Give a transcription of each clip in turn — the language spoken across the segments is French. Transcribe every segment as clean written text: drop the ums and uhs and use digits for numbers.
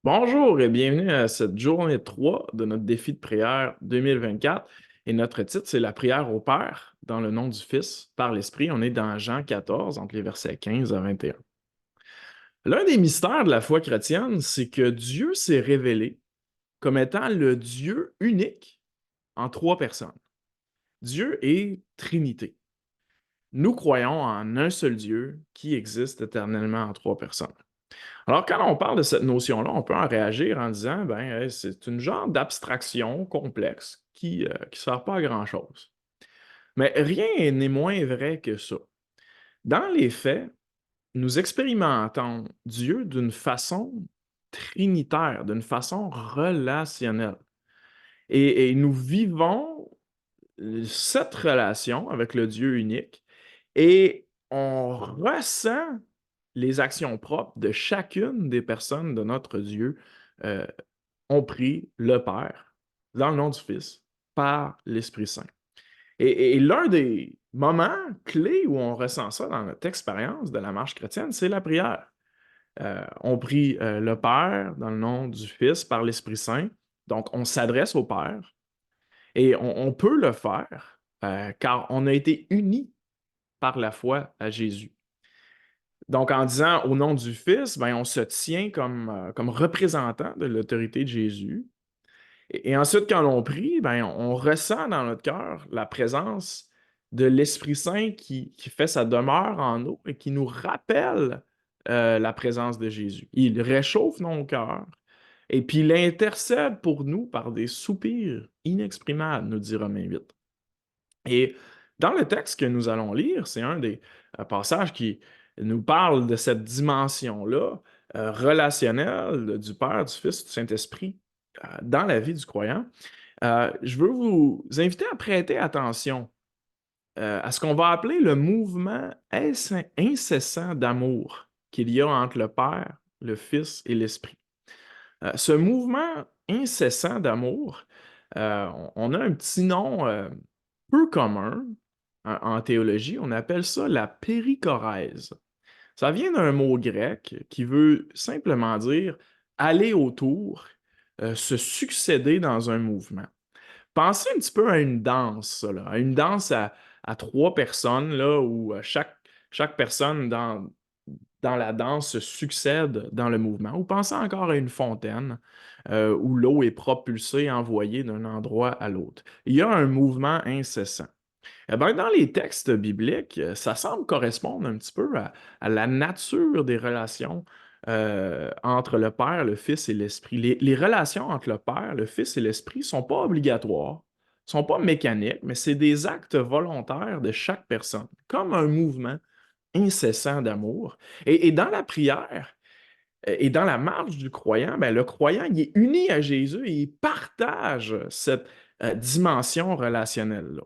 Bonjour et bienvenue à cette journée 3 de notre défi de prière 2024. Et notre titre, c'est la prière au Père dans le nom du Fils par l'Esprit. On est dans Jean 14, entre les versets 15 à 21. L'un des mystères de la foi chrétienne, c'est que Dieu s'est révélé comme étant le Dieu unique en trois personnes. Dieu est Trinité. Nous croyons en un seul Dieu qui existe éternellement en trois personnes. Alors, quand on parle de cette notion-là, on peut en réagir en disant, ben, c'est une genre d'abstraction complexe qui ne sert pas à grand-chose. Mais rien n'est moins vrai que ça. Dans les faits, nous expérimentons Dieu d'une façon trinitaire, d'une façon relationnelle. Et nous vivons cette relation avec le Dieu unique et on ressent les actions propres de chacune des personnes de notre Dieu. euh, on prie le Père dans le nom du Fils par l'Esprit Saint. Et l'un des moments clés où on ressent ça dans notre expérience de la marche chrétienne, c'est la prière. On prie le Père dans le nom du Fils par l'Esprit Saint. Donc, on s'adresse au Père et on peut le faire car on a été unis par la foi à Jésus. Donc, en disant au nom du Fils, ben, on se tient comme représentant de l'autorité de Jésus. Et ensuite, quand on prie, ben, on ressent dans notre cœur la présence de l'Esprit Saint qui fait sa demeure en nous et qui nous rappelle la présence de Jésus. Il réchauffe nos cœurs et puis il intercède pour nous par des soupirs inexprimables, nous dit Romains 8. Et dans le texte que nous allons lire, c'est un des passages qui nous parle de cette dimension-là relationnelle du Père, du Fils, du Saint-Esprit dans la vie du croyant. Je veux vous inviter à prêter attention à ce qu'on va appeler le mouvement incessant d'amour qu'il y a entre le Père, le Fils et l'Esprit. Ce mouvement incessant d'amour, on a un petit nom peu commun en théologie, on appelle ça la périchorèse. Ça vient d'un mot grec qui veut simplement dire aller autour, se succéder dans un mouvement. Pensez un petit peu à une danse, ça, là, à une danse à trois personnes, là, où chaque personne dans la danse se succède dans le mouvement. Ou pensez encore à une fontaine où l'eau est propulsée, envoyée d'un endroit à l'autre. Il y a un mouvement incessant. Eh ben, dans les textes bibliques, ça semble correspondre un petit peu à la nature des relations entre le Père, le Fils et l'Esprit. Les relations entre le Père, le Fils et l'Esprit ne sont pas obligatoires, ne sont pas mécaniques, mais c'est des actes volontaires de chaque personne, comme un mouvement incessant d'amour. Et dans la prière et dans la marche du croyant, ben, le croyant il est uni à Jésus et il partage cette dimension relationnelle-là.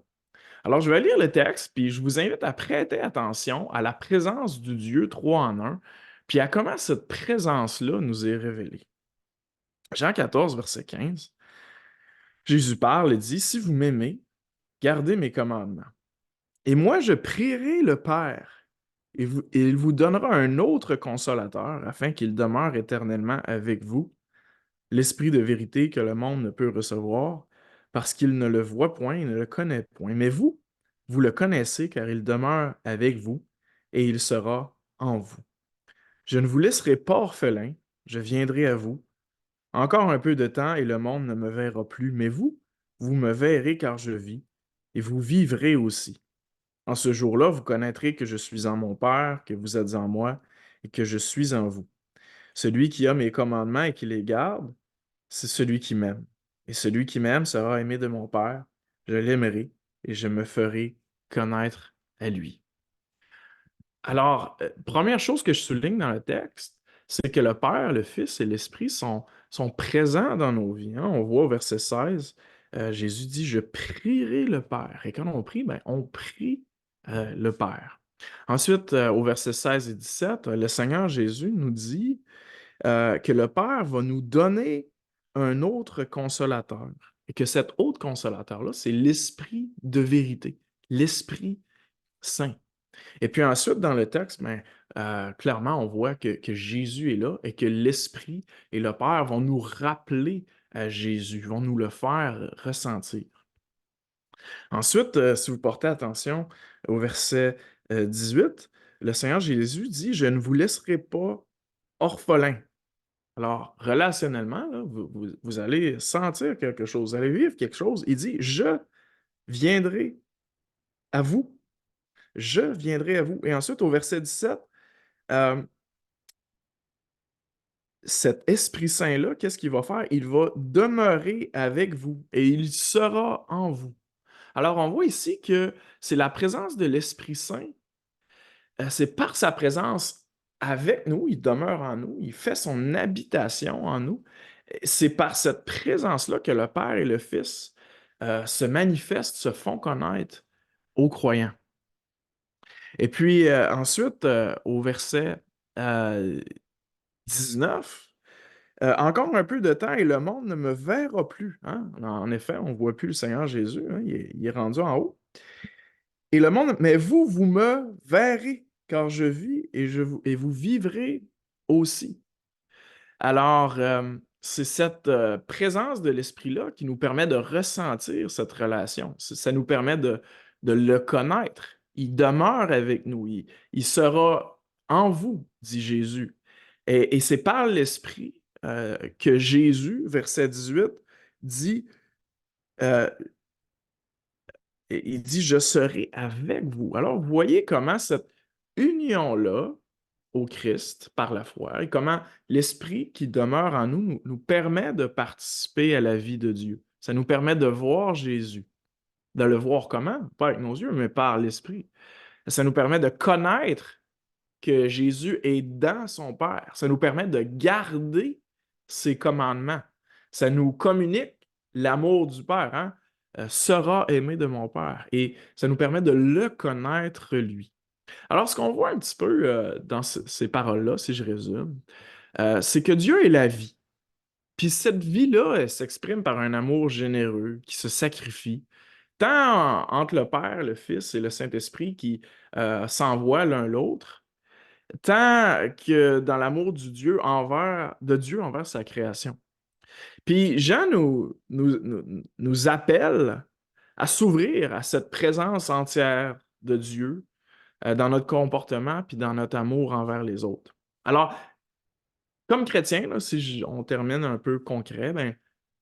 Alors, je vais lire le texte, puis je vous invite à prêter attention à la présence du Dieu trois en un, puis à comment cette présence-là nous est révélée. Jean 14, verset 15, Jésus parle et dit, si vous m'aimez, gardez mes commandements. Et moi, je prierai le Père, et il vous donnera un autre consolateur, afin qu'il demeure éternellement avec vous, l'Esprit de vérité que le monde ne peut recevoir, parce qu'il ne le voit point et ne le connaît point. Mais vous, vous le connaissez, car il demeure avec vous, et il sera en vous. Je ne vous laisserai pas orphelin, je viendrai à vous. Encore un peu de temps, et le monde ne me verra plus, mais vous, vous me verrez car je vis, et vous vivrez aussi. En ce jour-là, vous connaîtrez que je suis en mon Père, que vous êtes en moi, et que je suis en vous. Celui qui a mes commandements et qui les garde, c'est celui qui m'aime. Et celui qui m'aime sera aimé de mon Père. Je l'aimerai et je me ferai connaître à lui. Alors, première chose que je souligne dans le texte, c'est que le Père, le Fils et l'Esprit sont présents dans nos vies, hein. On voit au verset 16, Jésus dit, je prierai le Père. Et quand on prie, ben, on prie le Père. Ensuite, au verset 16 et 17, le Seigneur Jésus nous dit que le Père va nous donner un autre consolateur. Et que cet autre consolateur-là, c'est l'Esprit de vérité, l'Esprit Saint. Et puis ensuite, dans le texte, ben, clairement, on voit que Jésus est là et que l'Esprit et le Père vont nous rappeler à Jésus, vont nous le faire ressentir. Ensuite, si vous portez attention au verset 18, le Seigneur Jésus dit: «Je ne vous laisserai pas orphelins». Alors, relationnellement, là, vous allez sentir quelque chose, vous allez vivre quelque chose. Il dit: «Je viendrai à vous, je viendrai à vous». Et ensuite, au verset 17, hem, cet Esprit Saint-là, qu'est-ce qu'il va faire? Il va demeurer avec vous et il sera en vous. Alors, on voit ici que c'est la présence de l'Esprit Saint, c'est par sa présence avec nous, il demeure en nous, il fait son habitation en nous. C'est par cette présence-là que le Père et le Fils, se manifestent, se font connaître aux croyants. Et puis, ensuite, au verset, heu, 19, «Encore un peu de temps et le monde ne me verra plus», hein. En effet, on ne voit plus le Seigneur Jésus, hein, il est rendu en haut. Et le monde, mais vous, vous me verrez, car je vis et vous vivrez aussi. Alors, c'est cette, présence de l'Esprit-là qui nous permet de ressentir cette relation. Ça nous permet de le connaître. Il demeure avec nous. Il sera en vous, dit Jésus. Et c'est par l'Esprit, que Jésus, verset 18, dit, heu et il dit: «Je serai avec vous». Alors, vous voyez comment cette union-là au Christ par la foi et comment l'Esprit qui demeure en nous, nous permet de participer à la vie de Dieu. Ça nous permet de voir Jésus. De le voir comment? Pas avec nos yeux, mais par l'Esprit. Ça nous permet de connaître que Jésus est dans son Père. Ça nous permet de garder ses commandements. Ça nous communique l'amour du Père, hein? Sera aimé de mon Père. Et ça nous permet de le connaître lui. Alors, ce qu'on voit un petit peu dans ces paroles-là, si je résume, c'est que Dieu est la vie. Puis cette vie-là, elle s'exprime par un amour généreux qui se sacrifie, tant entre le Père, le Fils et le Saint-Esprit qui s'envoient l'un l'autre, tant que dans l'amour de Dieu envers sa création. Puis Jean nous appelle à s'ouvrir à cette présence entière de Dieu dans notre comportement puis dans notre amour envers les autres. Alors, comme chrétien, là, si on termine un peu concret, ben,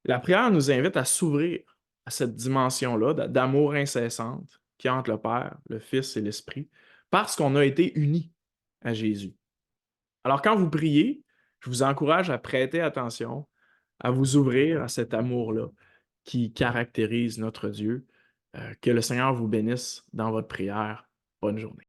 la prière nous invite à s'ouvrir à cette dimension-là d'amour incessante qui est entre le Père, le Fils et l'Esprit, parce qu'on a été unis à Jésus. Alors, quand vous priez, je vous encourage à prêter attention, à vous ouvrir à cet amour-là qui caractérise notre Dieu. Que le Seigneur vous bénisse dans votre prière. Bonne journée.